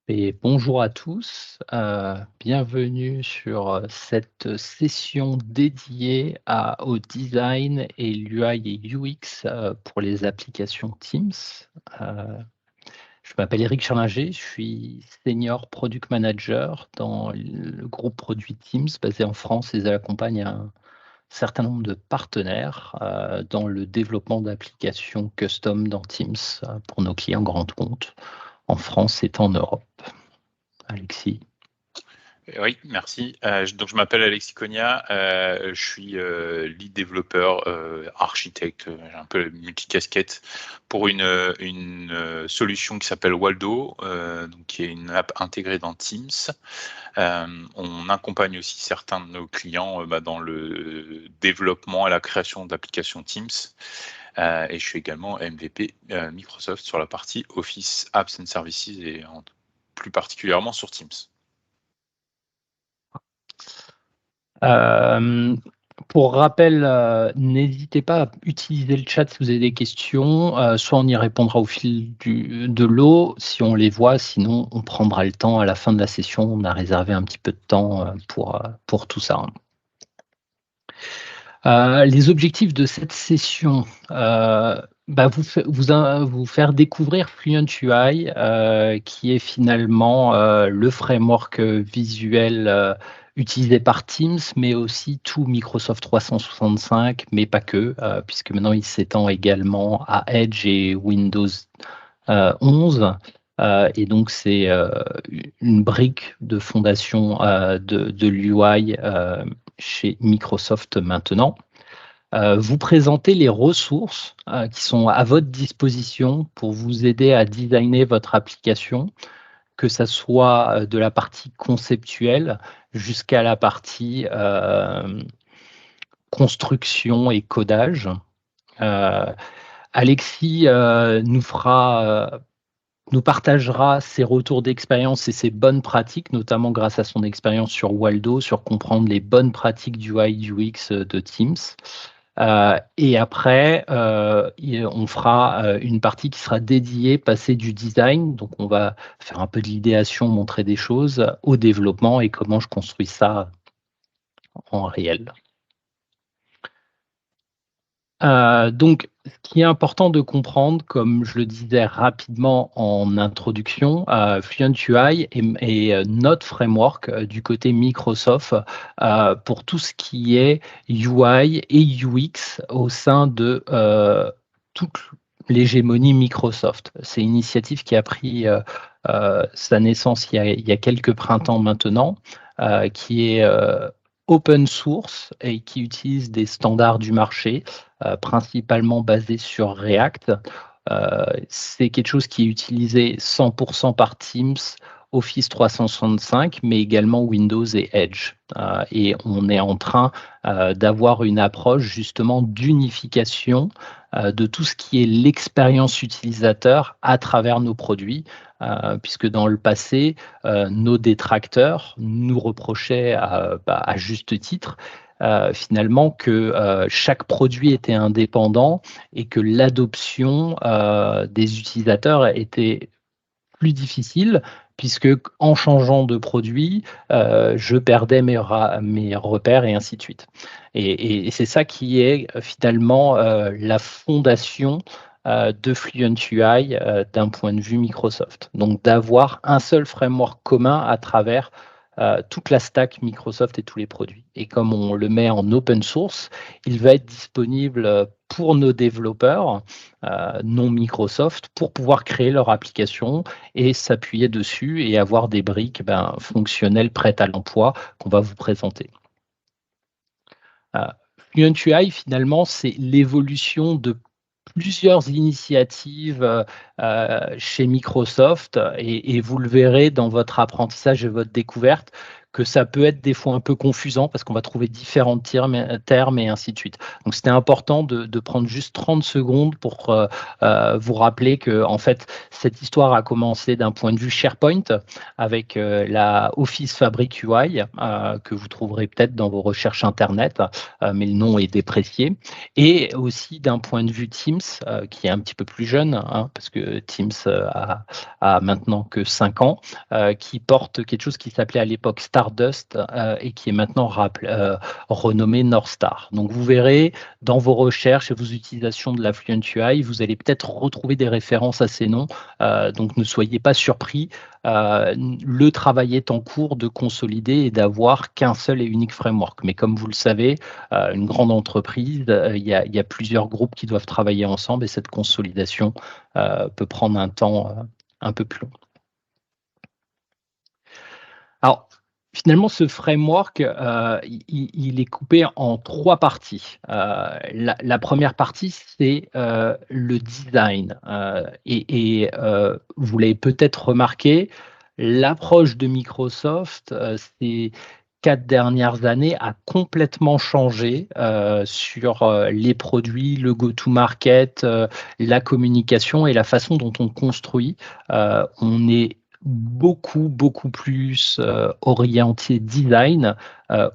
Et bonjour à tous, bienvenue sur, cette session dédiée au design et l'UI et UX, pour les applications Teams. Heu, je m'appelle Éric Charlinger, je suis senior product manager dans le groupe produit Teams basé en France et j'accompagne un certain nombre de partenaires, dans le développement d'applications custom dans Teams, pour nos clients grands comptes en France et en Europe. Alexis? Oui, merci. Je m'appelle Alexis Cogna, je suis, lead développeur, architecte, j'ai un peu la multicasquette pour une solution qui s'appelle Waldo, donc qui est une app intégrée dans Teams. On accompagne aussi certains de nos clients, dans le développement et la création d'applications Teams, et je suis également MVP, Microsoft sur la partie Office Apps and Services et plus particulièrement sur Teams. Hem, pour rappel, n'hésitez pas à utiliser le chat si vous avez des questions, soit on y répondra au fil de l'eau si on les voit, sinon on prendra le temps à la fin de la session. On a réservé un petit peu de temps, pour tout ça. Les objectifs de cette session, vous faire découvrir Fluent UI, qui est finalement, le framework, visuel, utilisé par Teams, mais aussi tout Microsoft 365, mais pas que, puisque maintenant il s'étend également à Edge et Windows, 11, et donc c'est, une brique de fondation, de l'UI, chez Microsoft maintenant. Vous présentez les ressources, qui sont à votre disposition pour vous aider à designer votre application, que ça soit, de la partie conceptuelle jusqu'à la partie, construction et codage. Heu, Alexis, nous partagera ses retours d'expérience et ses bonnes pratiques, notamment grâce à son expérience sur Waldo, sur comprendre les bonnes pratiques du UI UX de Teams. Et après, on fera, une partie qui sera dédiée, passer du design, donc on va faire un peu de l'idéation, montrer des choses, au développement et comment je construis ça en réel. Donc ce qui est important de comprendre, comme je le disais rapidement en introduction, Fluent UI est notre framework, du côté Microsoft, pour tout ce qui est UI et UX au sein de, toute l'hégémonie Microsoft. C'est une initiative qui a pris, sa naissance il y a quelques printemps maintenant, qui est, open source et qui utilise des standards du marché, principalement basé sur React. C'est quelque chose qui est utilisé 100 par Teams, Office 365, mais également Windows et Edge. Et on est en train, d'avoir une approche justement d'unification, de tout ce qui est l'expérience utilisateur à travers nos produits, puisque dans le passé, nos détracteurs nous reprochaient à juste titre, finalement que, chaque produit était indépendant et que l'adoption, des utilisateurs était plus difficile puisque en changeant de produit, je perdais mes repères et ainsi de suite. Et c'est ça qui est, finalement, la fondation, de Fluent UI, d'un point de vue Microsoft. Donc d'avoir un seul framework commun à travers, toute la stack Microsoft et tous les produits. Et comme on le met en open source, il va être disponible, pour nos développeurs, non Microsoft, pour pouvoir créer leur application et s'appuyer dessus et avoir des briques, fonctionnelles prêtes à l'emploi qu'on va vous présenter. Heu, Fluent UI finalement, c'est l'évolution de plusieurs initiatives, chez Microsoft et vous le verrez dans votre apprentissage et votre découverte que ça peut être des fois un peu confusant parce qu'on va trouver différents termes et ainsi de suite. Donc c'était important de prendre juste 30 secondes pour vous rappeler que en fait cette histoire a commencé d'un point de vue SharePoint avec la Office Fabric UI que vous trouverez peut-être dans vos recherches internet, mais le nom est déprécié, et aussi d'un point de vue Teams qui est un petit peu plus jeune, parce que Teams a maintenant que 5 ans, qui porte quelque chose qui s'appelait à l'époque Stardust et qui est maintenant renommé North Star. Donc vous verrez dans vos recherches et vos utilisations de la Fluent UI, vous allez peut-être retrouver des références à ces noms, donc ne soyez pas surpris. Le travail est en cours de consolider et d'avoir qu'un seul et unique framework. Mais comme vous le savez, une grande entreprise, il y a plusieurs groupes qui doivent travailler ensemble et cette consolidation peut prendre un temps un peu plus long. Alors, finalement, ce framework, il est coupé en 3 parties. La première partie, c'est le design. Vous l'avez peut-être remarqué, l'approche de Microsoft, ces 4 dernières années a complètement changé sur les produits, le go-to-market, la communication et la façon dont on construit. On est beaucoup plus orienté design.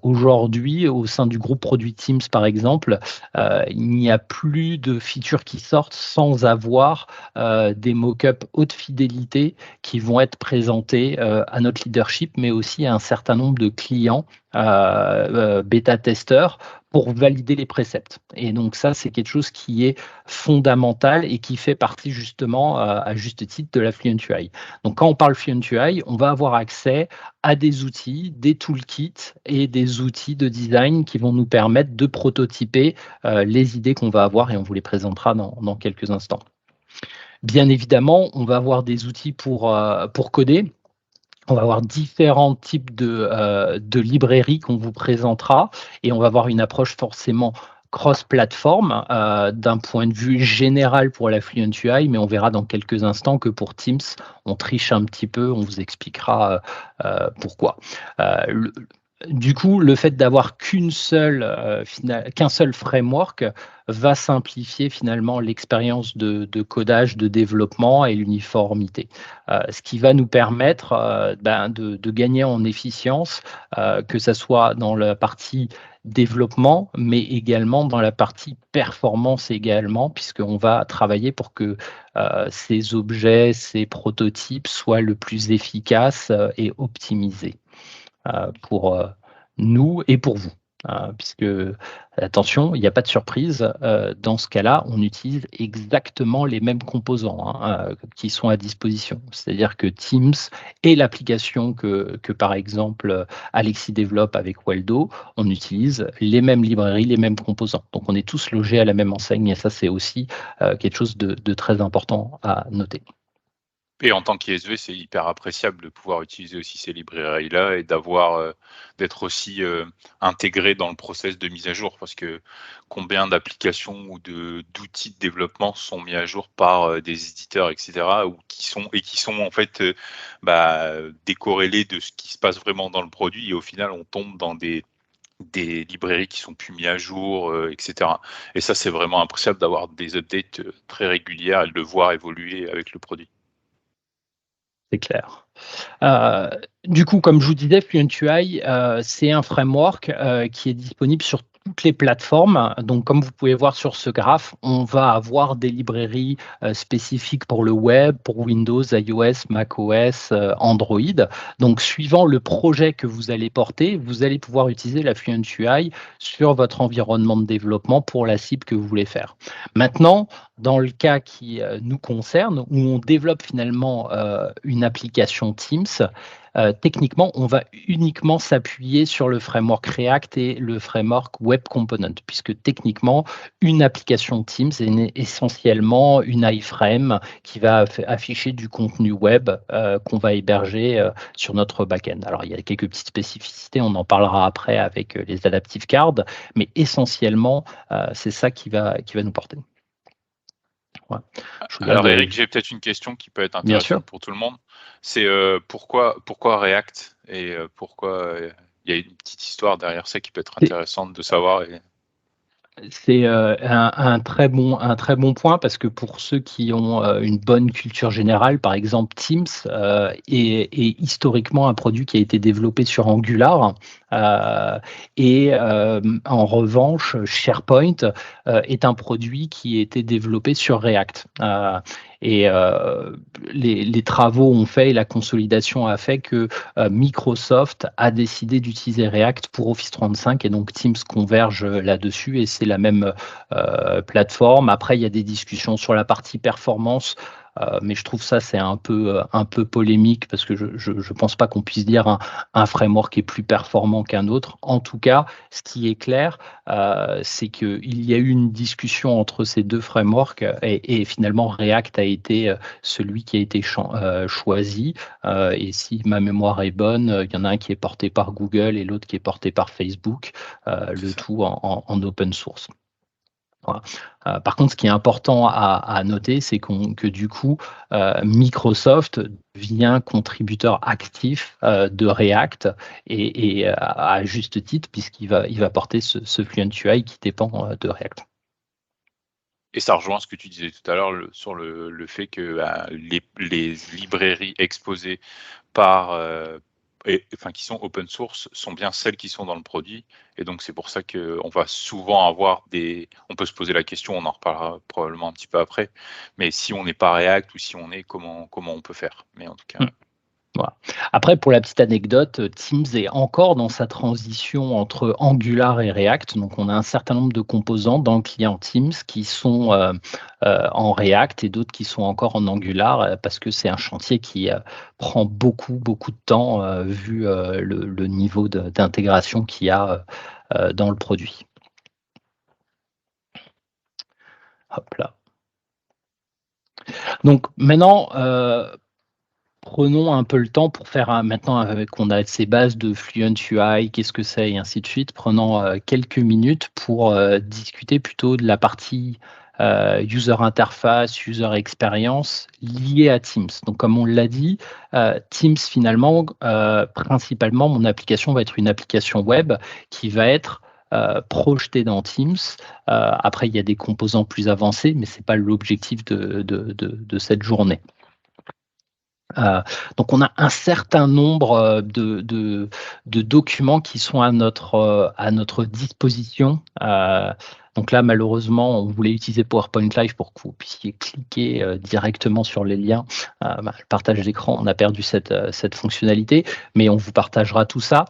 Aujourd'hui, au sein du groupe Produit Teams, par exemple, il n'y a plus de features qui sortent sans avoir des mock-ups haute fidélité qui vont être présentés à notre leadership, mais aussi à un certain nombre de clients bêta-testeurs pour valider les préceptes. Et donc ça, c'est quelque chose qui est fondamental et qui fait partie justement, à juste titre, de la Fluent UI. Donc quand on parle Fluent UI, on va avoir accès à des outils, des toolkits et des outils de design qui vont nous permettre de prototyper les idées qu'on va avoir et on vous les présentera dans quelques instants. Bien évidemment, on va avoir des outils pour coder. On va avoir différents types de librairies qu'on vous présentera et on va avoir une approche forcément cross-platform d'un point de vue général pour la Fluent UI, mais on verra dans quelques instants que pour Teams, on triche un petit peu, on vous expliquera pourquoi. Du coup, le fait d'avoir qu'un seul framework va simplifier finalement l'expérience de codage, de développement et l'uniformité. Ce qui va nous permettre de gagner en efficience, que ce soit dans la partie développement, mais également dans la partie performance également, puisqu'on va travailler pour que ces objets, ces prototypes soient le plus efficaces et optimisés pour nous et pour vous. Puisque, attention, il n'y a pas de surprise, dans ce cas-là, on utilise exactement les mêmes composants qui sont à disposition. C'est-à-dire que Teams et l'application que par exemple, Alexis développe avec Waldo, on utilise les mêmes librairies, les mêmes composants. Donc on est tous logés à la même enseigne et ça, c'est aussi quelque chose de très important à noter. Et en tant qu'ISV, c'est hyper appréciable de pouvoir utiliser aussi ces librairies-là et d'être aussi intégré dans le process de mise à jour. Parce que combien d'applications ou d'outils de développement sont mis à jour par des éditeurs, etc., ou qui sont en fait décorrélés de ce qui se passe vraiment dans le produit. Et au final, on tombe dans des librairies qui sont plus mis à jour, etc. Et ça, c'est vraiment appréciable d'avoir des updates très régulières et de le voir évoluer avec le produit. C'est clair. Du coup, comme je vous disais, Fluent UI, c'est un framework qui est disponible sur toutes les plateformes. Donc, comme vous pouvez voir sur ce graphe, on va avoir des librairies spécifiques pour le web, pour Windows, iOS, macOS, Android. Donc, suivant le projet que vous allez porter, vous allez pouvoir utiliser la Fluent UI sur votre environnement de développement pour la cible que vous voulez faire. Maintenant, dans le cas qui nous concerne, où on développe finalement une application Teams, techniquement, on va uniquement s'appuyer sur le framework React et le framework Web Component, puisque techniquement, une application Teams est essentiellement une iframe qui va afficher du contenu web qu'on va héberger sur notre backend. Alors, il y a quelques petites spécificités, on en parlera après avec les adaptive cards, mais essentiellement, c'est ça qui va nous porter. Ouais. Je regarde, Alors Eric, j'ai peut-être une question qui peut être bien sûr. intéressante pour tout le monde. C'est pourquoi React et pourquoi il y a une petite histoire derrière ça qui peut être intéressante de savoir. C'est un très bon point parce que pour ceux qui ont une bonne culture générale, par exemple Teams est historiquement un produit qui a été développé sur Angular et en revanche SharePoint est un produit qui a été développé sur React. Et les travaux ont fait et la consolidation a fait que Microsoft a décidé d'utiliser React pour Office 35 et donc Teams converge là-dessus et c'est la même plateforme. Après, il y a des discussions sur la partie performance, mais je trouve ça c'est un peu polémique parce que je pense pas qu'on puisse dire un framework est plus performant qu'un autre. En tout cas, ce qui est clair, c'est qu'il y a eu une discussion entre ces deux frameworks et finalement React a été celui qui a été choisi. Et si ma mémoire est bonne, il y en a un qui est porté par Google et l'autre qui est porté par Facebook, le tout en open source. Voilà. Par contre, ce qui est important à noter, c'est que du coup, Microsoft devient contributeur actif de React et à juste titre, puisqu'il va porter ce Fluent UI qui dépend de React. Et ça rejoint ce que tu disais tout à l'heure sur le fait que les librairies exposées par, qui sont open source, sont bien celles qui sont dans le produit. Et donc c'est pour ça qu'on va souvent avoir on peut se poser la question, on en reparlera probablement un petit peu après, mais si on n'est pas React ou si on est, comment on peut faire? Mais en tout cas. Voilà. Après, pour la petite anecdote, Teams est encore dans sa transition entre Angular et React. Donc, on a un certain nombre de composants dans le client Teams qui sont en React et d'autres qui sont encore en Angular parce que c'est un chantier qui prend beaucoup, beaucoup de temps vu le niveau d'intégration qu'il y a dans le produit. Hop là. Donc, maintenant, prenons un peu le temps pour faire maintenant qu'on a ces bases de Fluent UI, qu'est-ce que c'est et ainsi de suite, prenons quelques minutes pour discuter plutôt de la partie user interface, user experience liée à Teams. Donc comme on l'a dit, Teams finalement, principalement mon application va être une application web qui va être projetée dans Teams. Après, il y a des composants plus avancés, mais ce n'est pas l'objectif de cette journée. Donc on a un certain nombre de documents qui sont à notre disposition. Donc là, malheureusement, on voulait utiliser PowerPoint Live pour que vous puissiez cliquer directement sur les liens. Le partage d'écran, on a perdu cette fonctionnalité, mais on vous partagera tout ça.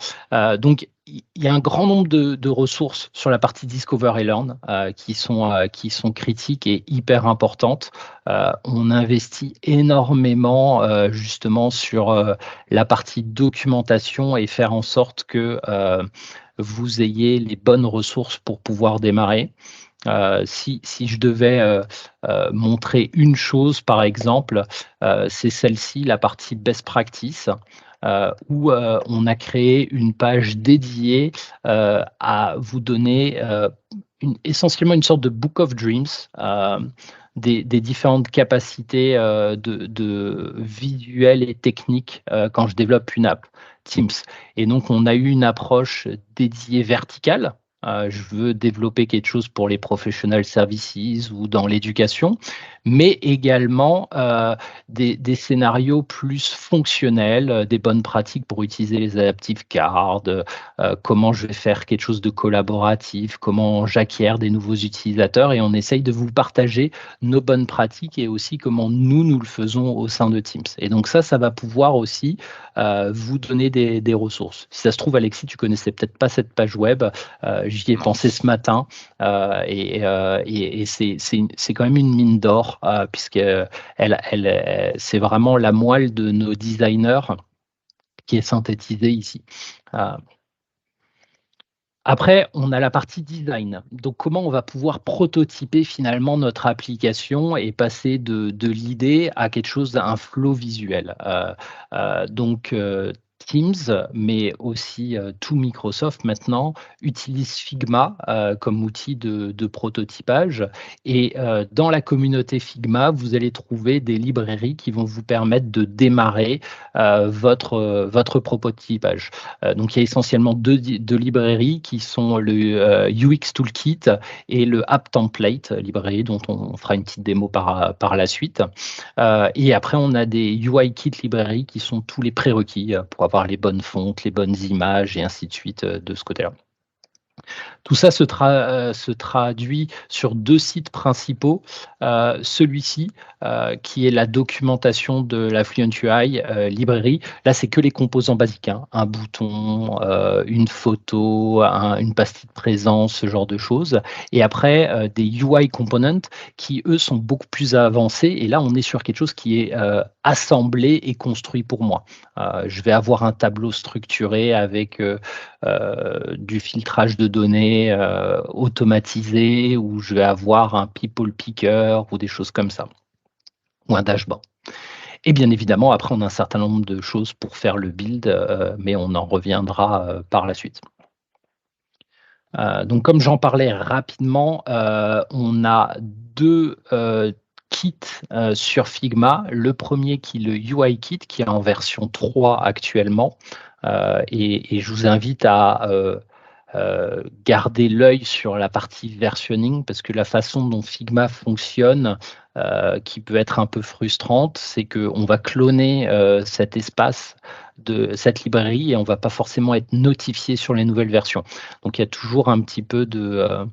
Donc, il y a un grand nombre de ressources sur la partie Discover et Learn qui sont critiques et hyper importantes. On investit énormément justement sur la partie documentation et faire en sorte que vous ayez les bonnes ressources pour pouvoir démarrer. Si je devais montrer une chose, par exemple, c'est celle-ci, la partie Best Practice, où on a créé une page dédiée à vous donner essentiellement une sorte de Book of Dreams, des différentes capacités de visuelles et techniques quand je développe une app Teams. Et donc, on a eu une approche dédiée verticale. Je veux développer quelque chose pour les professional services ou dans l'éducation, mais également des scénarios plus fonctionnels, des bonnes pratiques pour utiliser les adaptive cards, comment je vais faire quelque chose de collaboratif, comment j'acquiers des nouveaux utilisateurs et on essaye de vous partager nos bonnes pratiques et aussi comment nous le faisons au sein de Teams. Et donc ça va pouvoir aussi vous donner des ressources. Si ça se trouve, Alexis, tu connaissais peut-être pas cette page web. J'y ai pensé ce matin et c'est quand même une mine d'or puisque c'est vraiment la moelle de nos designers qui est synthétisée ici. Après, on a la partie design. Donc, comment on va pouvoir prototyper finalement notre application et passer de l'idée à quelque chose, un flow visuel. Donc, Teams, mais aussi tout Microsoft maintenant utilise Figma comme outil de prototypage et dans la communauté Figma, vous allez trouver des librairies qui vont vous permettre de démarrer votre prototypage. Donc il y a essentiellement deux librairies qui sont le UX Toolkit et le App Template, librairie dont on fera une petite démo par la suite. Et après, on a des UI Kit librairies qui sont tous les prérequis pour avoir les bonnes fontes, les bonnes images et ainsi de suite de ce côté-là. Tout ça se traduit sur deux sites principaux. Celui-ci, qui est la documentation de la Fluent UI librairie. Là, c'est que les composants basiques, hein. Un bouton, une photo, une pastille de présence, ce genre de choses. Et après, des UI components qui, eux, sont beaucoup plus avancés. Et là, on est sur quelque chose qui est assemblé et construit pour moi. Je vais avoir un tableau structuré avec du filtrage de données automatisé, où je vais avoir un people picker ou des choses comme ça, ou un dashboard. Et bien évidemment, après, on a un certain nombre de choses pour faire le build, mais on en reviendra par la suite. Donc, comme j'en parlais rapidement, on a deux kits sur Figma. Le premier qui est le UI Kit, qui est en version 3 actuellement. Et je vous invite à garder l'œil sur la partie versionning, parce que la façon dont Figma fonctionne, qui peut être un peu frustrante, c'est qu'on va cloner cet espace de cette librairie et on ne va pas forcément être notifié sur les nouvelles versions. Donc il y a toujours un petit peu de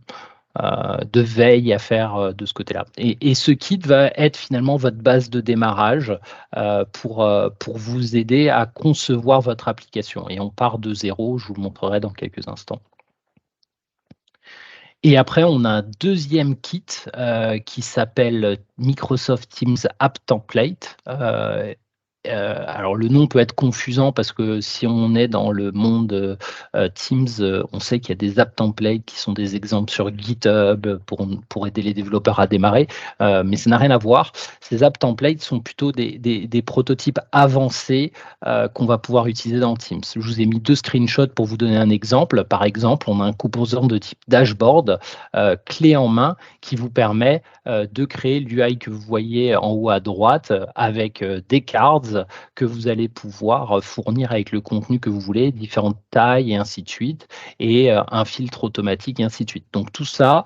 veille à faire de ce côté-là. Et ce kit va être finalement votre base de démarrage pour vous aider à concevoir votre application. Et on part de zéro, je vous le montrerai dans quelques instants. Et après, on a un deuxième kit qui s'appelle Microsoft Teams App Template. Alors le nom peut être confusant parce que si on est dans le monde Teams, on sait qu'il y a des app templates qui sont des exemples sur GitHub pour aider les développeurs à démarrer, mais ça n'a rien à voir. Ces app templates sont plutôt des prototypes avancés qu'on va pouvoir utiliser dans Teams. Je vous ai mis deux screenshots pour vous donner un exemple. Par exemple, on a un composant de type dashboard clé en main qui vous permet de créer l'UI que vous voyez en haut à droite avec des cards que vous allez pouvoir fournir avec le contenu que vous voulez, différentes tailles et ainsi de suite, et un filtre automatique et ainsi de suite. Donc tout ça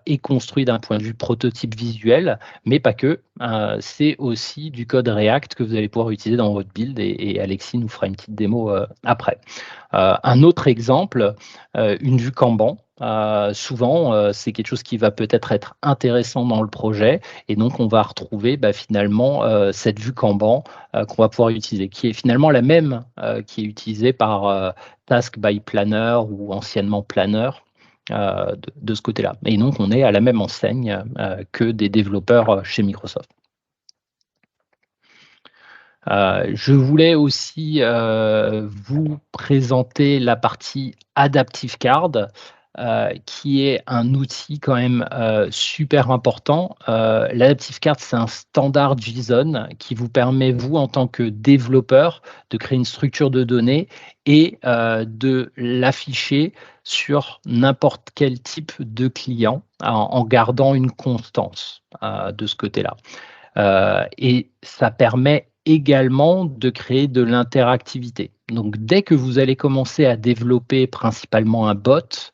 est construit d'un point de vue prototype visuel, mais pas que. C'est aussi du code React que vous allez pouvoir utiliser dans votre build et Alexis nous fera une petite démo après. Un autre exemple, une vue Kanban. Souvent, c'est quelque chose qui va peut-être être intéressant dans le projet et donc on va retrouver finalement cette vue Kanban qu'on va pouvoir utiliser, qui est finalement la même qui est utilisée par Task by Planner ou anciennement Planner de ce côté-là. Et donc on est à la même enseigne que des développeurs chez Microsoft. Je voulais aussi vous présenter la partie Adaptive Card, qui est un outil quand même super important. L'Adaptive Card, c'est un standard JSON qui vous permet, vous, en tant que développeur, de créer une structure de données et de l'afficher sur n'importe quel type de client en gardant une constance de ce côté-là. Et ça permet également de créer de l'interactivité. Donc, dès que vous allez commencer à développer principalement un bot,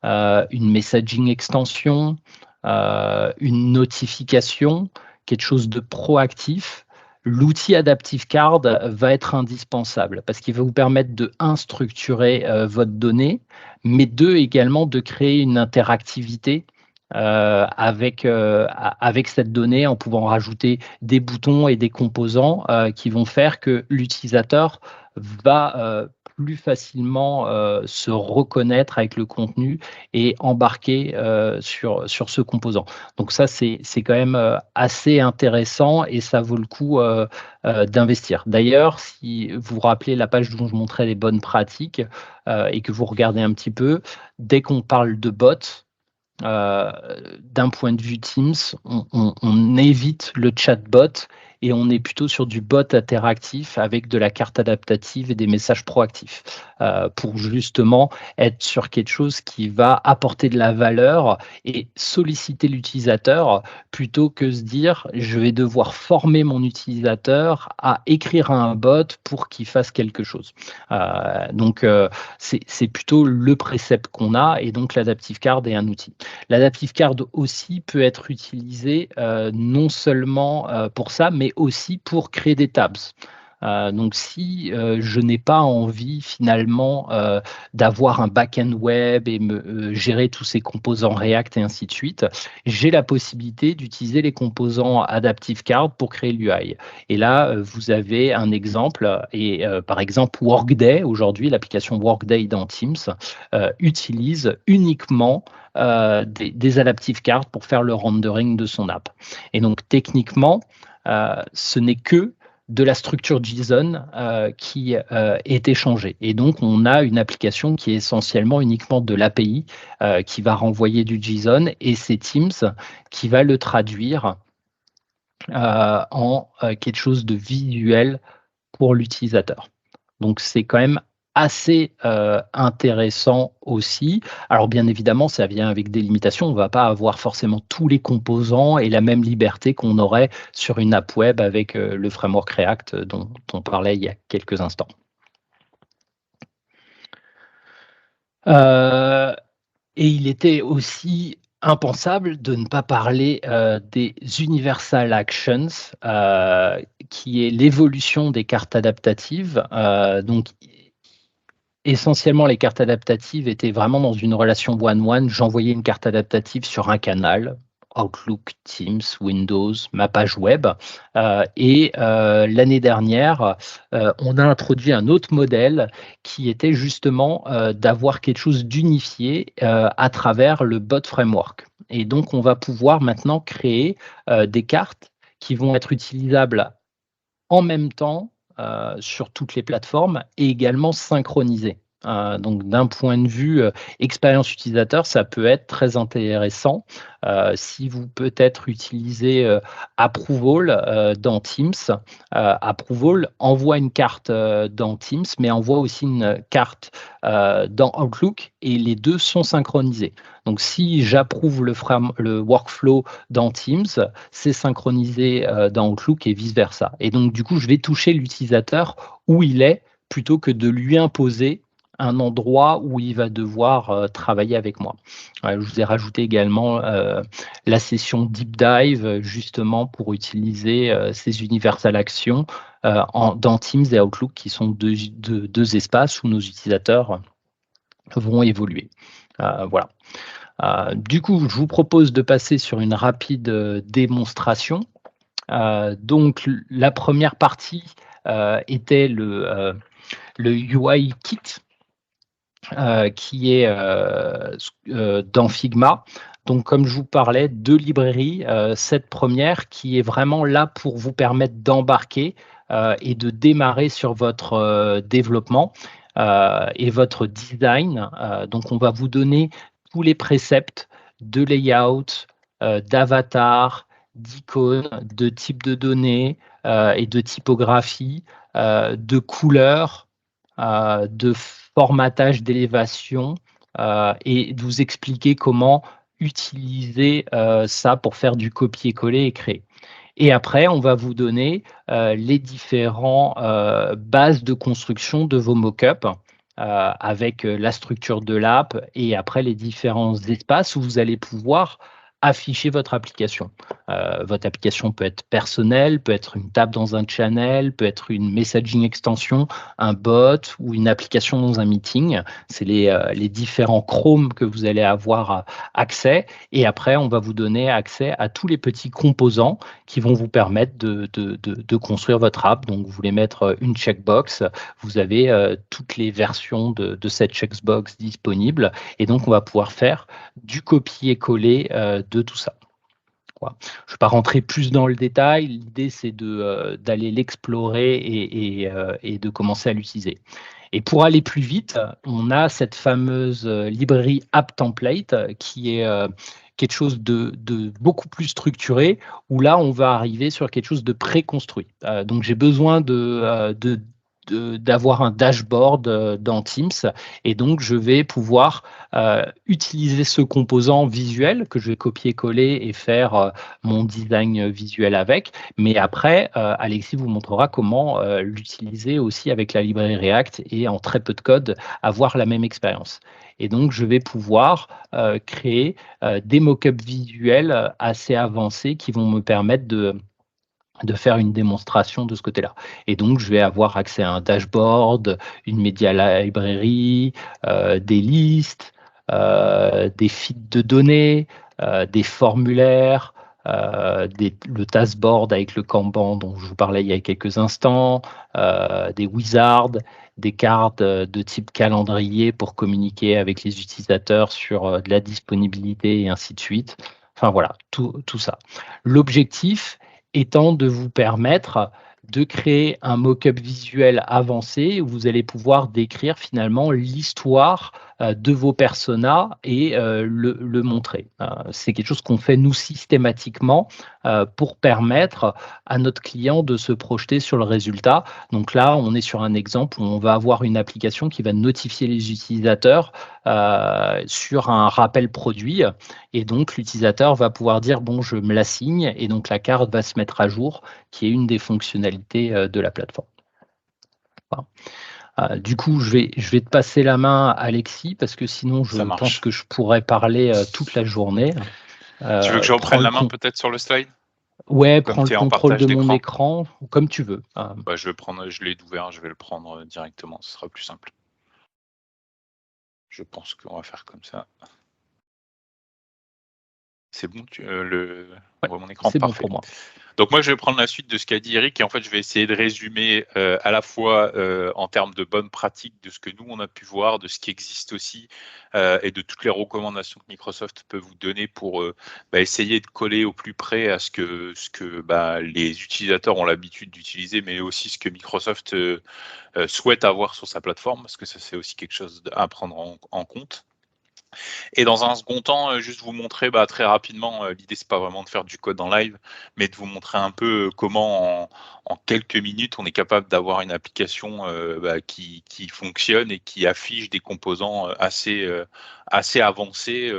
une messaging extension, une notification, quelque chose de proactif, l'outil Adaptive Card va être indispensable parce qu'il va vous permettre de, un, structurer votre donnée, mais deux, également de créer une interactivité avec cette donnée en pouvant rajouter des boutons et des composants qui vont faire que l'utilisateur va plus facilement se reconnaître avec le contenu et embarquer sur ce composant. Donc ça, c'est quand même assez intéressant et ça vaut le coup d'investir. D'ailleurs, si vous vous rappelez la page dont je montrais les bonnes pratiques et que vous regardez un petit peu, dès qu'on parle de bots, d'un point de vue Teams, on évite le chatbot et on est plutôt sur du bot interactif avec de la carte adaptative et des messages proactifs pour justement être sur quelque chose qui va apporter de la valeur et solliciter l'utilisateur plutôt que se dire je vais devoir former mon utilisateur à écrire à un bot pour qu'il fasse quelque chose. C'est plutôt le précepte qu'on a et donc l'Adaptive Card est un outil. L'Adaptive Card aussi peut être utilisé non seulement pour ça, mais aussi pour créer des tabs. Donc si je n'ai pas envie finalement d'avoir un back-end web et gérer tous ces composants React et ainsi de suite, j'ai la possibilité d'utiliser les composants Adaptive Card pour créer l'UI. Et là, vous avez un exemple, et par exemple Workday, aujourd'hui l'application Workday dans Teams, utilise uniquement des Adaptive Cards pour faire le rendering de son app. Et donc techniquement, ce n'est que de la structure JSON qui est échangée. Et donc, on a une application qui est essentiellement uniquement de l'API qui va renvoyer du JSON et c'est Teams qui va le traduire en quelque chose de visuel pour l'utilisateur. Donc, c'est quand même assez intéressant aussi. Alors bien évidemment, ça vient avec des limitations. On ne va pas avoir forcément tous les composants et la même liberté qu'on aurait sur une app web avec le framework React dont on parlait il y a quelques instants. Et il était aussi impensable de ne pas parler des Universal Actions, qui est l'évolution des cartes adaptatives. Donc, essentiellement, les cartes adaptatives étaient vraiment dans une relation one-one. J'envoyais une carte adaptative sur un canal, Outlook, Teams, Windows, ma page web. L'année dernière, on a introduit un autre modèle qui était justement d'avoir quelque chose d'unifié à travers le bot framework. Et donc, on va pouvoir maintenant créer des cartes qui vont être utilisables en même temps sur toutes les plateformes et également synchronisées. Donc d'un point de vue expérience utilisateur, ça peut être très intéressant. Si vous peut-être utilisez Approval dans Teams, Approval envoie une carte dans Teams, mais envoie aussi une carte dans Outlook et les deux sont synchronisés. Donc si j'approuve le workflow dans Teams, c'est synchronisé dans Outlook et vice-versa. Et donc du coup, je vais toucher l'utilisateur où il est plutôt que de lui imposer un endroit où il va devoir travailler avec moi. Je vous ai rajouté également la session Deep Dive justement pour utiliser ces Universal Actions dans Teams et Outlook qui sont deux espaces où nos utilisateurs vont évoluer. Voilà. Du coup, je vous propose de passer sur une rapide démonstration. Donc, la première partie était le UI Kit. Qui est dans Figma. Donc, comme je vous parlais, deux librairies. Cette première qui est vraiment là pour vous permettre d'embarquer et de démarrer sur votre développement et votre design. Donc, on va vous donner tous les préceptes de layout, d'avatar, d'icônes, de type de données et de typographie, de couleurs, de formatage d'élévation et de vous expliquer comment utiliser ça pour faire du copier-coller et créer. Et après, on va vous donner les différentes bases de construction de vos mock-ups avec la structure de l'app et après les différents espaces où vous allez pouvoir afficher votre application. Votre application peut être personnelle, peut être une table dans un channel, peut être une messaging extension, un bot ou une application dans un meeting. C'est les différents Chrome que vous allez avoir accès. Et après, on va vous donner accès à tous les petits composants qui vont vous permettre de construire votre app. Donc, vous voulez mettre une checkbox, vous avez toutes les versions de cette checkbox disponibles. Et donc, on va pouvoir faire du copier-coller de tout ça. Voilà. Je ne vais pas rentrer plus dans le détail. L'idée, c'est d'aller l'explorer et de commencer à l'utiliser. Et pour aller plus vite, on a cette fameuse librairie App Template qui est quelque chose de beaucoup plus structuré, où là, on va arriver sur quelque chose de préconstruit. Donc j'ai besoin d'avoir un dashboard dans Teams, et donc je vais pouvoir utiliser ce composant visuel que je vais copier-coller et faire mon design visuel avec. Mais après, Alexis vous montrera comment l'utiliser aussi avec la librairie React et en très peu de code, avoir la même expérience. Et donc, je vais pouvoir créer des mock-ups visuels assez avancés qui vont me permettre de faire une démonstration de ce côté-là. Et donc, je vais avoir accès à un dashboard, une media library, des listes, des feeds de données, des formulaires, le taskboard avec le Kanban dont je vous parlais il y a quelques instants, des wizards, des cartes de type calendrier pour communiquer avec les utilisateurs sur de la disponibilité et ainsi de suite. Enfin voilà, tout ça. L'objectif étant de vous permettre de créer un mock-up visuel avancé où vous allez pouvoir décrire finalement l'histoire de vos personas et le montrer. C'est quelque chose qu'on fait nous systématiquement pour permettre à notre client de se projeter sur le résultat. Donc là, on est sur un exemple où on va avoir une application qui va notifier les utilisateurs sur un rappel produit, et donc l'utilisateur va pouvoir dire bon, je me l'assigne, et donc la carte va se mettre à jour, qui est une des fonctionnalités de la plateforme. Voilà. Du coup, je vais te passer la main, Alexis, parce que sinon, je pense que je pourrais parler toute la journée. Tu veux que je reprenne la main peut-être sur le slide? Ouais, comme prends le contrôle de mon écran, comme tu veux. Bah, je l'ai ouvert, je vais le prendre directement, ce sera plus simple. Je pense qu'on va faire comme ça. C'est bon, on voit mon écran? C'est bon Parfait. pour moi. Donc moi, je vais prendre la suite de ce qu'a dit Eric, et en fait, je vais essayer de résumer à la fois en termes de bonnes pratiques de ce que nous, on a pu voir, de ce qui existe aussi, et de toutes les recommandations que Microsoft peut vous donner pour essayer de coller au plus près à ce que les utilisateurs ont l'habitude d'utiliser, mais aussi ce que Microsoft souhaite avoir sur sa plateforme, parce que ça, c'est aussi quelque chose à prendre en compte. Et dans un second temps, juste vous montrer très rapidement, l'idée c'est pas vraiment de faire du code en live, mais de vous montrer un peu comment en quelques minutes on est capable d'avoir une application qui fonctionne et qui affiche des composants assez avancés,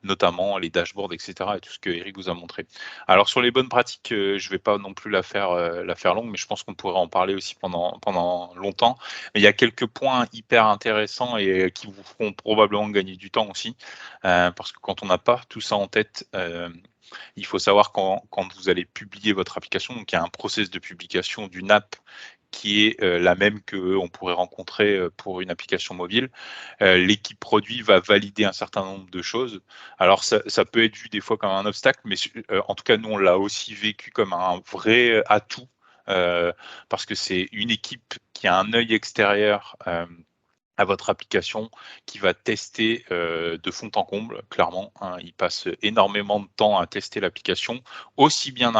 notamment les dashboards, etc. et tout ce que Eric vous a montré. Alors sur les bonnes pratiques, je vais pas non plus la faire longue, mais je pense qu'on pourrait en parler aussi pendant longtemps. Mais il y a quelques points hyper intéressants et qui vous feront probablement gagner du temps aussi, parce que quand on n'a pas tout ça en tête, il faut savoir quand vous allez publier votre application, donc il y a un process de publication d'une app qui est la même qu'on pourrait rencontrer pour une application mobile. L'équipe produit va valider un certain nombre de choses. Alors ça peut être vu des fois comme un obstacle, mais en tout cas nous on l'a aussi vécu comme un vrai atout, parce que c'est une équipe qui a un œil extérieur à votre application, qui va tester de fond en comble, clairement. Il passe énormément de temps à tester l'application, aussi bien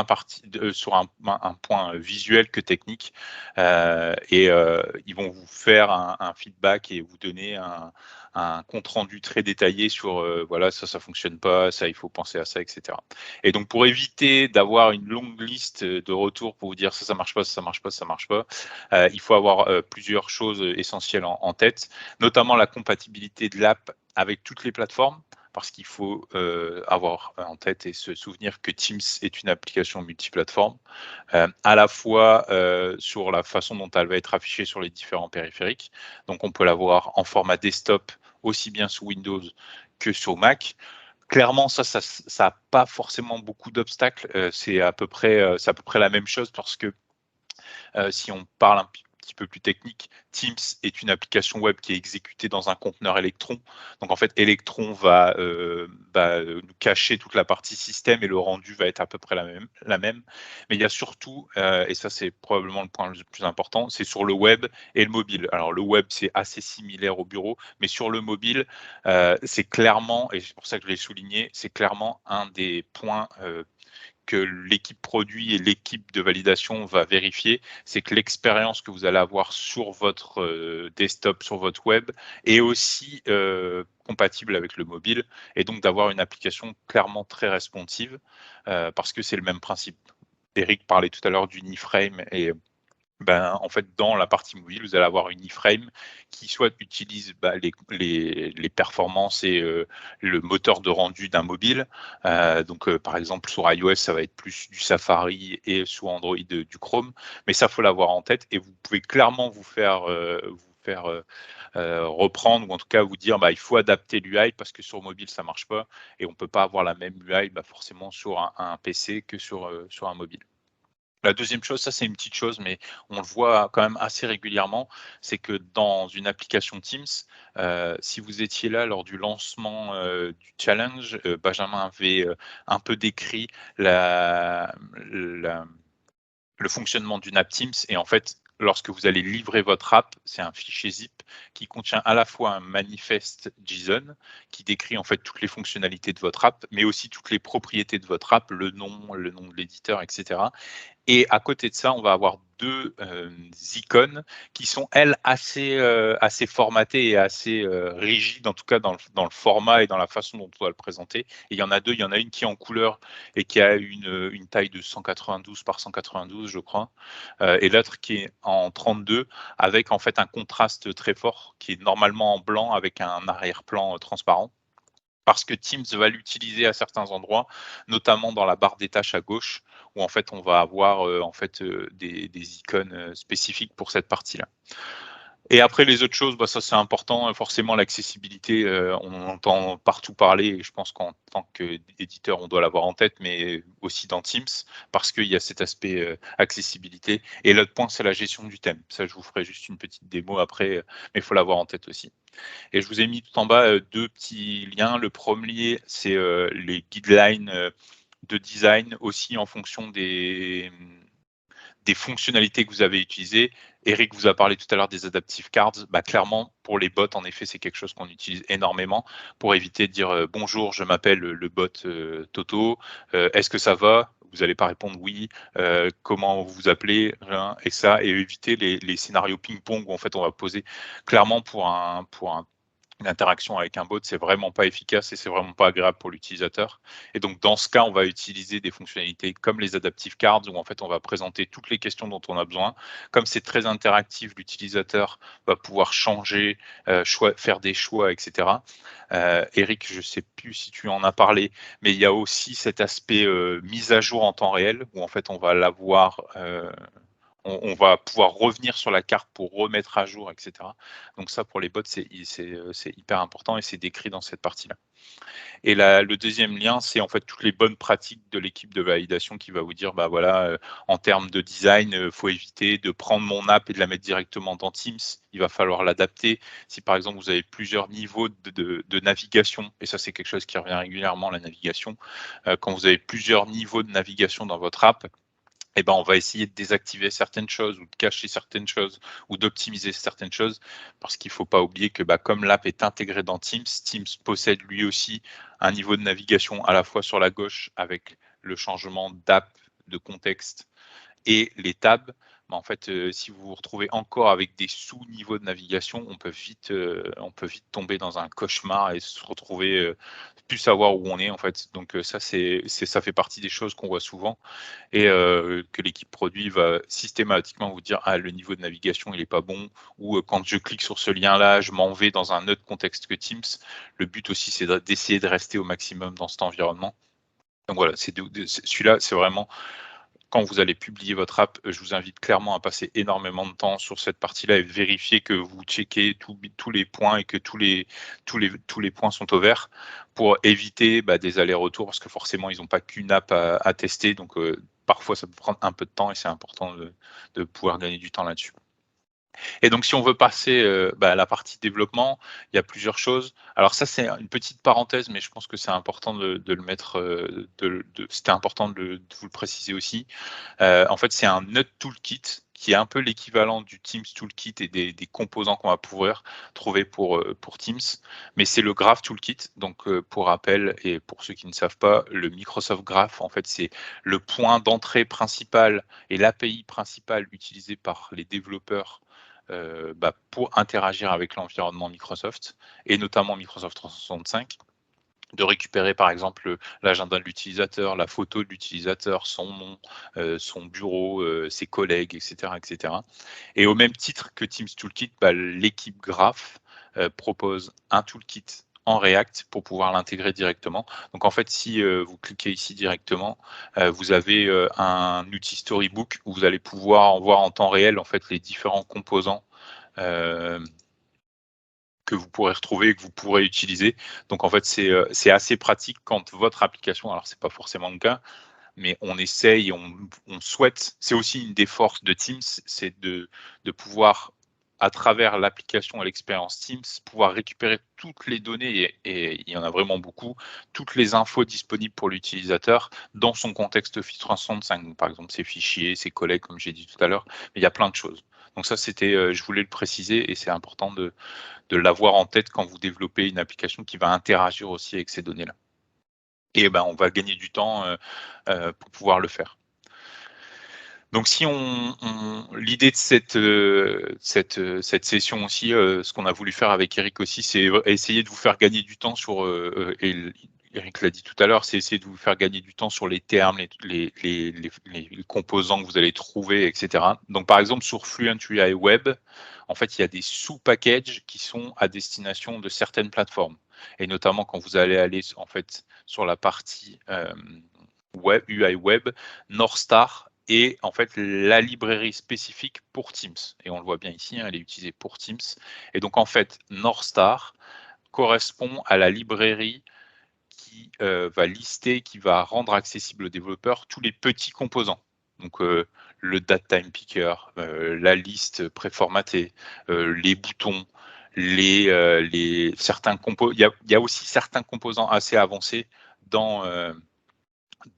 sur un point visuel que technique. Et ils vont vous faire un feedback et vous donner un compte-rendu très détaillé sur voilà, ça fonctionne pas, ça, il faut penser à ça, etc. Et donc, pour éviter d'avoir une longue liste de retours pour vous dire ça marche pas, ça marche pas, ça marche pas, il faut avoir plusieurs choses essentielles en tête, notamment la compatibilité de l'app avec toutes les plateformes, parce qu'il faut avoir en tête et se souvenir que Teams est une application multiplateforme, à la fois sur la façon dont elle va être affichée sur les différents périphériques. Donc on peut l'avoir en format desktop, aussi bien sous Windows que sur Mac. Clairement, ça n'a pas forcément beaucoup d'obstacles. C'est à peu près la même chose, parce que si on parle un petit peu plus technique, Teams est une application web qui est exécutée dans un conteneur Electron. Donc en fait, Electron va nous cacher toute la partie système, et le rendu va être à peu près la même. Mais il y a surtout, et ça c'est probablement le point le plus important, c'est sur le web et le mobile. Alors le web, c'est assez similaire au bureau, mais sur le mobile, c'est clairement, et c'est pour ça que je l'ai souligné, c'est clairement un des points que l'équipe produit et l'équipe de validation va vérifier, c'est que l'expérience que vous allez avoir sur votre desktop, sur votre web, est aussi compatible avec le mobile, et donc d'avoir une application clairement très responsive, parce que c'est le même principe. Eric parlait tout à l'heure d'une iframe, et en fait, dans la partie mobile, vous allez avoir une iframe qui soit utilise les performances et le moteur de rendu d'un mobile. Par exemple, sur iOS, ça va être plus du Safari, et sur Android du Chrome. Mais ça, faut l'avoir en tête, et vous pouvez clairement vous faire reprendre, ou en tout cas vous dire il faut adapter l'UI parce que sur mobile ça marche pas, et on peut pas avoir la même UI forcément sur un PC que sur un mobile. La deuxième chose, ça c'est une petite chose, mais on le voit quand même assez régulièrement, c'est que dans une application Teams, si vous étiez là lors du lancement du challenge, Benjamin avait un peu décrit le fonctionnement d'une app Teams, et en fait, lorsque vous allez livrer votre app, c'est un fichier zip qui contient à la fois un manifeste JSON qui décrit en fait toutes les fonctionnalités de votre app, mais aussi toutes les propriétés de votre app, le nom de l'éditeur, etc. Et à côté de ça, on va avoir deux icônes qui sont, elles, assez formatées et assez rigides, en tout cas dans le format et dans la façon dont on va le présenter. Et il y en a deux, il y en a une qui est en couleur et qui a une taille de 192 par 192, je crois, et l'autre qui est en 32 avec en fait un contraste très fort qui est normalement en blanc avec un arrière-plan transparent. Parce que Teams va l'utiliser à certains endroits, notamment dans la barre des tâches à gauche, où en fait on va avoir des icônes spécifiques pour cette partie-là. Et après les autres choses, ça c'est important, forcément l'accessibilité, on en entend partout parler, et je pense qu'en tant qu'éditeur on doit l'avoir en tête, mais aussi dans Teams, parce qu'il y a cet aspect accessibilité. Et l'autre point, c'est la gestion du thème. Ça, je vous ferai juste une petite démo après, mais il faut l'avoir en tête aussi. Et je vous ai mis tout en bas deux petits liens. Le premier, c'est les guidelines de design, aussi en fonction des fonctionnalités que vous avez utilisées. Eric vous a parlé tout à l'heure des adaptive cards. Clairement, pour les bots, en effet, c'est quelque chose qu'on utilise énormément pour éviter de dire bonjour, je m'appelle le bot Toto, est-ce que ça va? Vous n'allez pas répondre oui, comment vous vous appelez, et ça, et éviter les scénarios ping-pong où en fait on va poser clairement pour une interaction avec un bot, c'est vraiment pas efficace et c'est vraiment pas agréable pour l'utilisateur. Et donc dans ce cas, on va utiliser des fonctionnalités comme les adaptive cards, où en fait on va présenter toutes les questions dont on a besoin. Comme c'est très interactif, l'utilisateur va pouvoir changer, faire des choix, etc. Eric, je sais plus si tu en as parlé, mais il y a aussi cet aspect mise à jour en temps réel, où en fait on va l'avoir on va pouvoir revenir sur la carte pour remettre à jour, etc. Donc ça, pour les bots, c'est hyper important, et c'est décrit dans cette partie-là. Et le deuxième lien, c'est en fait toutes les bonnes pratiques de l'équipe de validation qui va vous dire, voilà, en termes de design, il faut éviter de prendre mon app et de la mettre directement dans Teams. Il va falloir l'adapter. Si par exemple vous avez plusieurs niveaux de navigation, et ça c'est quelque chose qui revient régulièrement, la navigation, quand vous avez plusieurs niveaux de navigation dans votre app, on va essayer de désactiver certaines choses, ou de cacher certaines choses, ou d'optimiser certaines choses, parce qu'il ne faut pas oublier que comme l'app est intégrée dans Teams, Teams possède lui aussi un niveau de navigation à la fois sur la gauche avec le changement d'app, de contexte, et les tabs. En fait, si vous vous retrouvez encore avec des sous-niveaux de navigation, on peut vite tomber dans un cauchemar et se retrouver plus savoir où on est en fait. Donc ça fait partie des choses qu'on voit souvent, et que l'équipe produit va systématiquement vous dire le niveau de navigation il est pas bon, ou quand je clique sur ce lien là, je m'en vais dans un autre contexte que Teams. Le but aussi c'est d'essayer de rester au maximum dans cet environnement. Donc voilà, celui-là, c'est vraiment quand vous allez publier votre app, je vous invite clairement à passer énormément de temps sur cette partie-là et vérifier que vous checkez tous les points et que tous les points sont au vert, pour éviter des allers-retours, parce que forcément, ils n'ont pas qu'une app à tester. Donc, parfois, ça peut prendre un peu de temps, et c'est important de pouvoir gagner du temps là-dessus. Et donc, si on veut passer à la partie développement, il y a plusieurs choses. Alors ça, c'est une petite parenthèse, mais je pense que c'est important de le mettre, c'était important de vous le préciser aussi. En fait, c'est un Node Toolkit qui est un peu l'équivalent du Teams Toolkit et des composants qu'on va pouvoir trouver pour Teams, mais c'est le Graph Toolkit. Donc, pour rappel, et pour ceux qui ne savent pas, le Microsoft Graph, en fait, c'est le point d'entrée principal et l'API principale utilisée par les développeurs pour interagir avec l'environnement Microsoft, et notamment Microsoft 365. De récupérer par exemple l'agenda de l'utilisateur, la photo de l'utilisateur, son nom, son bureau, ses collègues, etc., etc. Et au même titre que Teams Toolkit, l'équipe Graph propose un toolkit en React pour pouvoir l'intégrer directement. Donc en fait, si vous cliquez ici directement, vous avez un outil Storybook où vous allez pouvoir voir en temps réel en fait les différents composants que vous pourrez retrouver et que vous pourrez utiliser. Donc en fait, c'est assez pratique quand votre application, alors c'est pas forcément le cas, mais on essaye, on souhaite, c'est aussi une des forces de Teams, c'est de pouvoir, à travers l'application et l'expérience Teams, pouvoir récupérer toutes les données, et il y en a vraiment beaucoup, toutes les infos disponibles pour l'utilisateur dans son contexte Office 365. Donc, par exemple, ses fichiers, ses collègues, comme j'ai dit tout à l'heure, mais il y a plein de choses. Donc ça, c'était, je voulais le préciser, et c'est important de l'avoir en tête quand vous développez une application qui va interagir aussi avec ces données-là. Et on va gagner du temps pour pouvoir le faire. Donc si l'idée de cette session aussi, ce qu'on a voulu faire avec Eric aussi, c'est essayer de vous faire gagner du temps sur, et Eric l'a dit tout à l'heure, c'est essayer de vous faire gagner du temps sur les termes, les composants que vous allez trouver, etc. Donc par exemple sur Fluent UI Web, en fait il y a des sous-packages qui sont à destination de certaines plateformes. Et notamment quand vous allez aller en fait sur la partie web, UI Web, Northstar est en fait la librairie spécifique pour Teams. Et on le voit bien ici, elle est utilisée pour Teams. Et donc en fait, Northstar correspond à la librairie qui va lister, qui va rendre accessible aux développeurs tous les petits composants. Donc le date time picker, la liste préformatée, les boutons, certains composants. Il y a aussi certains composants assez avancés dans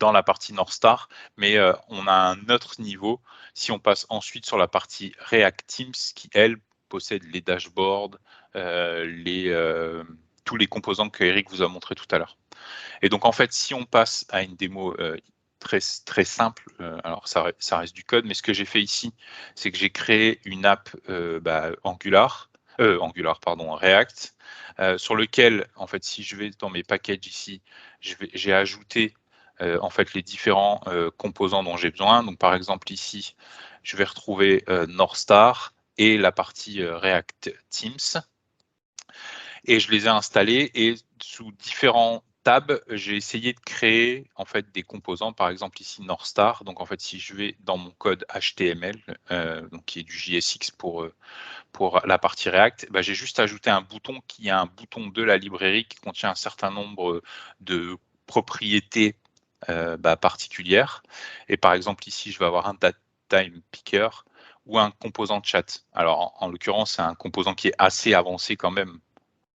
la partie Northstar, mais on a un autre niveau si on passe ensuite sur la partie React Teams qui, elle, possède les dashboards, tous les composants que Eric vous a montré tout à l'heure. Et donc, en fait, si on passe à une démo très, très simple, alors ça reste du code, mais ce que j'ai fait ici, c'est que j'ai créé une app React, sur lequel, en fait, si je vais dans mes packages ici, j'ai ajouté en fait les différents composants dont j'ai besoin. Donc, par exemple, ici, je vais retrouver Northstar et la partie React Teams. Et je les ai installés, et sous différents tabs, j'ai essayé de créer en fait des composants, par exemple ici Northstar. Donc en fait, si je vais dans mon code HTML, donc qui est du JSX pour la partie React, j'ai juste ajouté un bouton qui est un bouton de la librairie qui contient un certain nombre de propriétés particulières. Et par exemple ici, je vais avoir un date time picker ou un composant chat. Alors en l'occurrence, c'est un composant qui est assez avancé quand même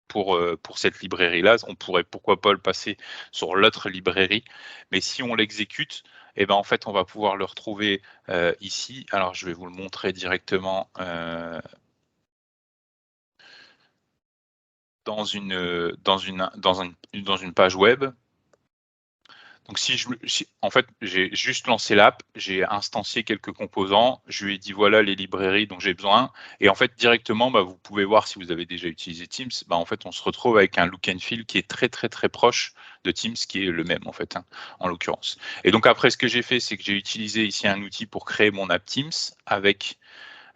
pour cette librairie-là. On pourrait pourquoi pas le passer sur l'autre librairie, mais si on l'exécute, en fait, on va pouvoir le retrouver ici. Alors, je vais vous le montrer directement dans une page web. Donc en fait, j'ai juste lancé l'app, j'ai instancié quelques composants, je lui ai dit voilà les librairies dont j'ai besoin, et en fait directement, vous pouvez voir si vous avez déjà utilisé Teams, en fait on se retrouve avec un look and feel qui est très très très proche de Teams, qui est le même en fait, en l'occurrence. Et donc après, ce que j'ai fait, c'est que j'ai utilisé ici un outil pour créer mon app Teams avec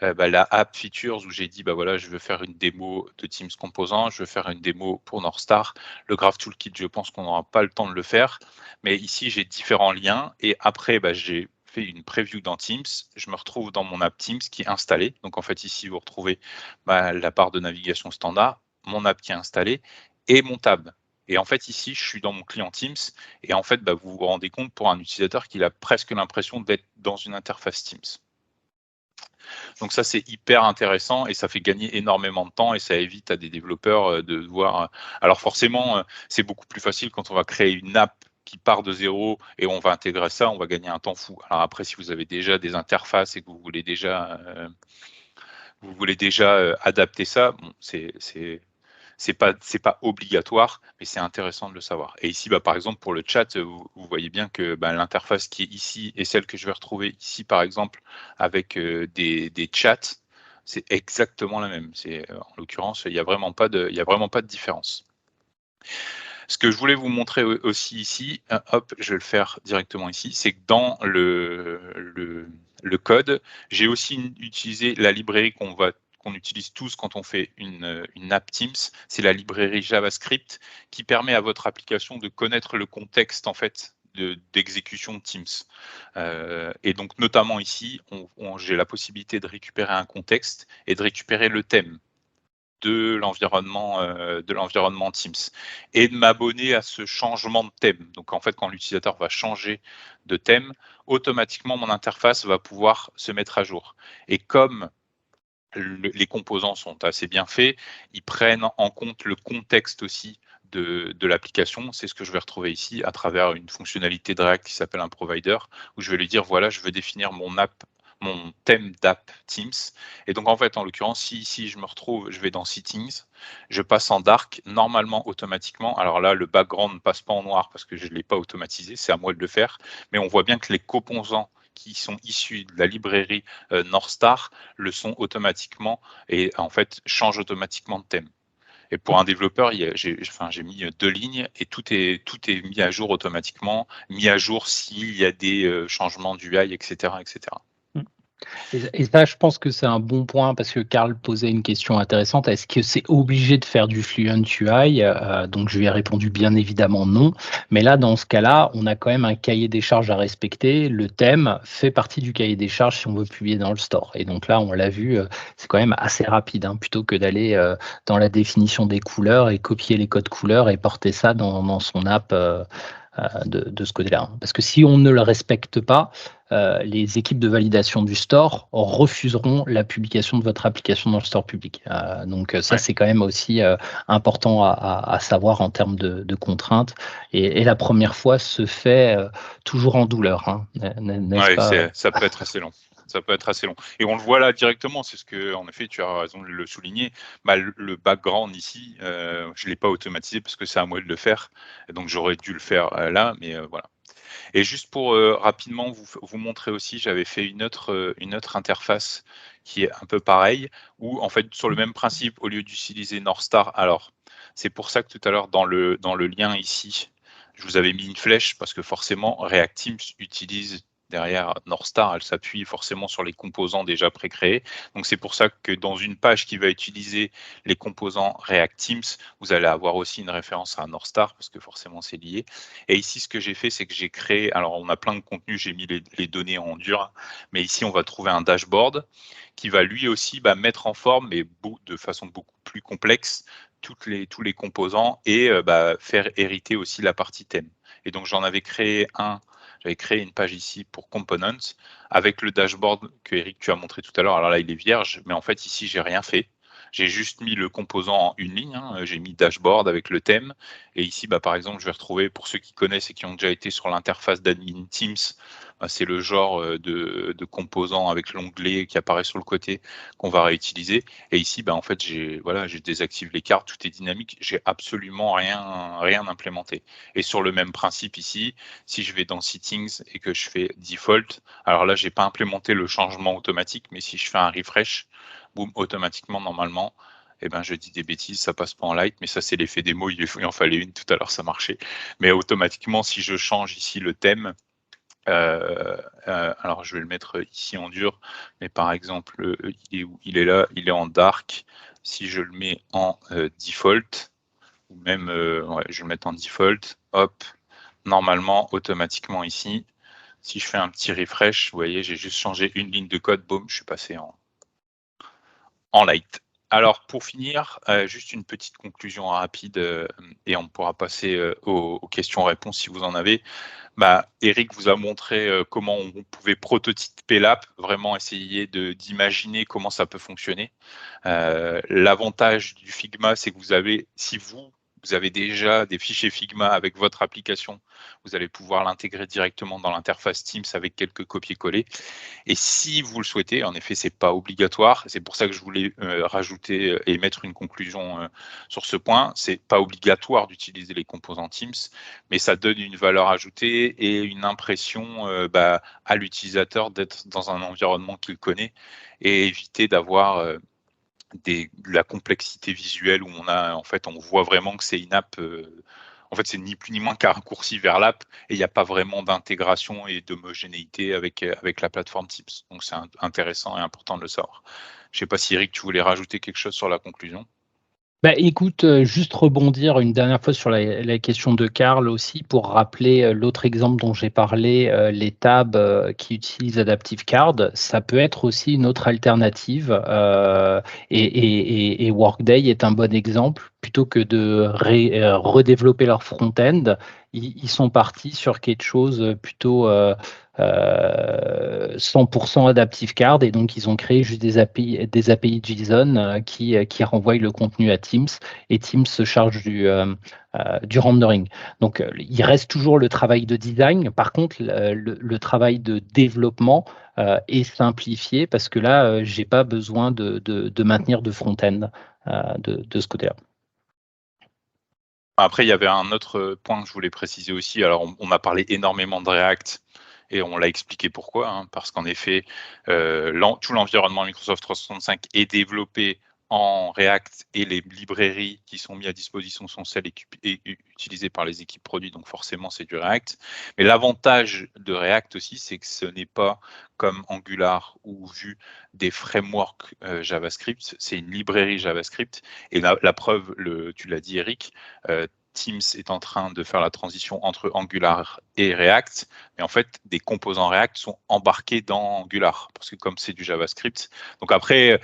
la app features où j'ai dit voilà, je veux faire une démo de Teams Composant, je veux faire une démo pour Northstar. Le Graph Toolkit, je pense qu'on n'aura pas le temps de le faire, mais ici j'ai différents liens, et après j'ai fait une preview dans Teams, je me retrouve dans mon app Teams qui est installée. Donc en fait ici vous retrouvez la barre de navigation standard, mon app qui est installée et mon tab. Et en fait ici je suis dans mon client Teams, et en fait vous vous rendez compte, pour un utilisateur, qu'il a presque l'impression d'être dans une interface Teams. Donc ça, c'est hyper intéressant, et ça fait gagner énormément de temps, et ça évite à des développeurs de voir. Alors forcément, c'est beaucoup plus facile quand on va créer une app qui part de zéro et on va intégrer ça, on va gagner un temps fou. Alors après, si vous avez déjà des interfaces et que vous voulez déjà adapter ça, bon, c'est pas obligatoire, mais c'est intéressant de le savoir. Et ici, par exemple, pour le chat, vous voyez bien que l'interface qui est ici et celle que je vais retrouver ici, par exemple, avec des chats, c'est exactement la même. En l'occurrence, il y a vraiment pas de différence. Ce que je voulais vous montrer aussi ici, hop, je vais le faire directement ici, c'est que dans le code, j'ai aussi utilisé la librairie qu'on utilise tous quand on fait une app Teams, c'est la librairie JavaScript qui permet à votre application de connaître le contexte en fait d'exécution de Teams. Et donc notamment ici, j'ai la possibilité de récupérer un contexte et de récupérer le thème de l'environnement Teams et de m'abonner à ce changement de thème. Donc en fait, quand l'utilisateur va changer de thème, automatiquement mon interface va pouvoir se mettre à jour. Et comme les composants sont assez bien faits, ils prennent en compte le contexte aussi de l'application. C'est ce que je vais retrouver ici à travers une fonctionnalité de React qui s'appelle un provider, où je vais lui dire, voilà, je veux définir mon thème d'app Teams. Et donc, en fait, en l'occurrence, si ici, je me retrouve, je vais dans Settings, je passe en dark, normalement, automatiquement. Alors là, le background ne passe pas en noir parce que je ne l'ai pas automatisé, c'est à moi de le faire. Mais on voit bien que les composants qui sont issus de la librairie Northstar le sont automatiquement et en fait changent automatiquement de thème. Et pour un développeur, j'ai mis 2 lignes et tout est mis à jour automatiquement, mis à jour s'il y a des changements d'UI, etc., etc. Et ça, je pense que c'est un bon point parce que Karl posait une question intéressante. Est-ce que c'est obligé de faire du Fluent UI? Donc, je lui ai répondu bien évidemment non. Mais là, dans ce cas-là, on a quand même un cahier des charges à respecter. Le thème fait partie du cahier des charges si on veut publier dans le store. Et donc là, on l'a vu, c'est quand même assez rapide hein, plutôt que d'aller dans la définition des couleurs et copier les codes couleurs et porter ça dans son app. De ce côté-là. Hein. Parce que si on ne le respecte pas, les équipes de validation du store refuseront la publication de votre application dans le store public. Donc ça, c'est quand même aussi important à savoir en termes de contraintes. Et la première fois se fait toujours en douleur, hein, n'est-ce pas? Ça peut être assez long. Ça peut être assez long. Et on le voit là directement, c'est ce que, en effet, tu as raison de le souligner. Le background ici, je ne l'ai pas automatisé parce que c'est à moi de le faire. Et donc j'aurais dû le faire là, mais voilà. Et juste pour rapidement vous montrer aussi, j'avais fait une autre interface qui est un peu pareille, où en fait sur le même principe, au lieu d'utiliser Northstar, alors c'est pour ça que tout à l'heure dans le lien ici, je vous avais mis une flèche parce que forcément React Teams utilise derrière Northstar, elle s'appuie forcément sur les composants déjà pré-créés. Donc c'est pour ça que dans une page qui va utiliser les composants React Teams, vous allez avoir aussi une référence à Northstar parce que forcément c'est lié. Et ici, ce que j'ai fait, c'est que j'ai créé, alors on a plein de contenus, j'ai mis les données en dur, mais ici on va trouver un dashboard qui va lui aussi mettre en forme, mais de façon beaucoup plus complexe, tous les composants et faire hériter aussi la partie thème. Et donc j'avais créé une page ici pour Components avec le dashboard que Eric tu as montré tout à l'heure. Alors là, il est vierge, mais en fait ici, j'ai rien fait. J'ai juste mis le composant en une ligne, hein. J'ai mis dashboard avec le thème. Et ici, par exemple, je vais retrouver, pour ceux qui connaissent et qui ont déjà été sur l'interface d'admin Teams, c'est le genre de composant avec l'onglet qui apparaît sur le côté qu'on va réutiliser. Et ici, en fait, je désactive les cartes, tout est dynamique, j'ai absolument rien implémenté. Et sur le même principe ici, si je vais dans Settings et que je fais Default, alors là, j'ai pas implémenté le changement automatique, mais si je fais un refresh, boum, automatiquement, normalement, je dis des bêtises, ça passe pas en light, mais ça, c'est l'effet démo, il en fallait une, tout à l'heure, ça marchait. Mais automatiquement, si je change ici le thème, alors je vais le mettre ici en dur, mais par exemple, il est là, il est en dark. Si je le mets en default, ou même, je vais le mettre en default, hop, normalement, automatiquement ici, si je fais un petit refresh, vous voyez, j'ai juste changé une ligne de code, boum, je suis passé en light. Alors pour finir, juste une petite conclusion rapide et on pourra passer aux questions-réponses si vous en avez. Eric vous a montré comment on pouvait prototyper l'app, vraiment essayer d'imaginer comment ça peut fonctionner. L'avantage du Figma, c'est que vous avez, si vous vous avez déjà des fichiers Figma avec votre application, vous allez pouvoir l'intégrer directement dans l'interface Teams avec quelques copier-coller. Et si vous le souhaitez, en effet, c'est pas obligatoire. C'est pour ça que je voulais rajouter et mettre une conclusion sur ce point. C'est pas obligatoire d'utiliser les composants Teams, mais ça donne une valeur ajoutée et une impression à l'utilisateur d'être dans un environnement qu'il connaît et éviter d'avoir de la complexité visuelle où on voit vraiment que c'est une app. En fait, c'est ni plus ni moins qu'un raccourci vers l'app et il n'y a pas vraiment d'intégration et d'homogénéité avec la plateforme Tips. Donc, c'est intéressant et important de le savoir. Je ne sais pas si Eric, tu voulais rajouter quelque chose sur la conclusion. Bah, écoute, juste rebondir une dernière fois sur la question de Karl aussi pour rappeler, l'autre exemple dont j'ai parlé, les tabs, qui utilisent Adaptive Card. Ça peut être aussi une autre alternative, et Workday est un bon exemple. Plutôt que de redévelopper leur front-end, ils sont partis sur quelque chose, plutôt, 100% Adaptive Card et donc ils ont créé juste des API JSON qui renvoient le contenu à Teams et Teams se charge du rendering. Donc il reste toujours le travail de design. Par contre, le travail de développement est simplifié parce que là, j'ai pas besoin de maintenir de front-end de ce côté-là. Après, il y avait un autre point que je voulais préciser aussi. Alors, on a parlé énormément de React et on l'a expliqué pourquoi, hein, parce qu'en effet, tout l'environnement Microsoft 365 est développé en React et les librairies qui sont mises à disposition sont celles utilisées par les équipes produits, donc forcément c'est du React. Mais l'avantage de React aussi, c'est que ce n'est pas comme Angular ou Vue des frameworks JavaScript, c'est une librairie JavaScript. Et la preuve, tu l'as dit Eric, Teams est en train de faire la transition entre Angular et React, mais en fait, des composants React sont embarqués dans Angular, parce que comme c'est du JavaScript. Donc après,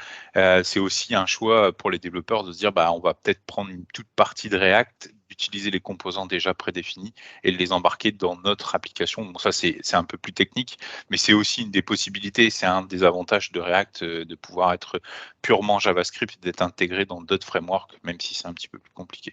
c'est aussi un choix pour les développeurs de se dire, on va peut-être prendre une toute partie de React, utiliser les composants déjà prédéfinis et les embarquer dans notre application. Bon, ça, c'est un peu plus technique, mais c'est aussi une des possibilités, c'est un des avantages de React, de pouvoir être purement JavaScript et d'être intégré dans d'autres frameworks, même si c'est un petit peu plus compliqué.